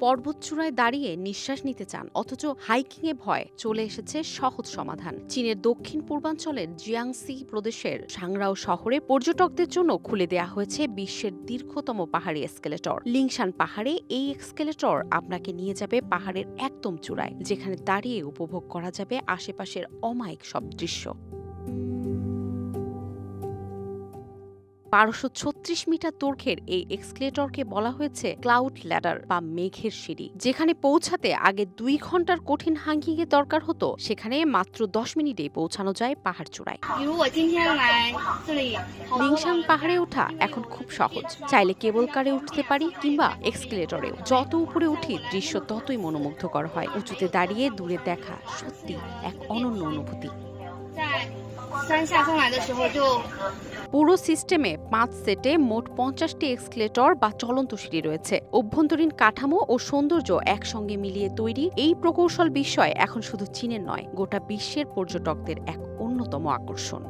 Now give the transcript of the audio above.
পর্বতচূড়ায় দাঁড়িয়ে নিঃশ্বাস নিতে চান অথচ হাইকিং এ ভয়, চলে এসেছে সহজ সমাধান। চীনের দক্ষিণ পূর্বাঞ্চলের জিয়াংসি প্রদেশের সাংরাও শহরে পর্যটকদের জন্য খুলে দেয়া হয়েছে বিশ্বের দীর্ঘতম পাহাড়ি এসকেলেটর। লিংশান পাহাড়ে এই এসকেলেটর আপনাকে নিয়ে যাবে পাহাড়ের একদম চূড়ায়, যেখানে দাঁড়িয়ে উপভোগ করা যাবে আশেপাশের অমায়িক সব দৃশ্য। ১২৩৬ মিটার দৈর্ঘ্যের এই এক্সকেলেটরকে বলা হয়েছে ক্লাউড ল্যাডার বা মেঘের সিঁড়ি। যেখানে পৌঁছাতে আগে ২ ঘন্টার কঠিন হাইকিং এর দরকার হতো, সেখানে মাত্র ১০ মিনিটেই পৌঁছানো যায় পাহাড় চূড়ায়। লিংশান পাহাড়ে ওঠা এখন খুব সহজ। চাইলে কেবল কারে উঠতে পারি কিংবা এক্সকেলেটরেও। যত উপরে উঠি দৃশ্য ততই মনোমুগ্ধকর হয়। উঁচুতে দাঁড়িয়ে দূরে দেখা সত্যি এক অনন্য অনুভূতি। পুরো সিস্টেমে ৫ সেটে মোট ৫০টি এক্সকেলেটর বা চলন্ত সিঁড়ি রয়েছে। অভ্যন্তরীণ কাঠামো ও সৌন্দর্য একসঙ্গে মিলিয়ে তৈরি এই প্রকৌশল বিস্ময় এখন শুধু চীনের নয়, গোটা বিশ্বের পর্যটকদের এক অন্যতম আকর্ষণ।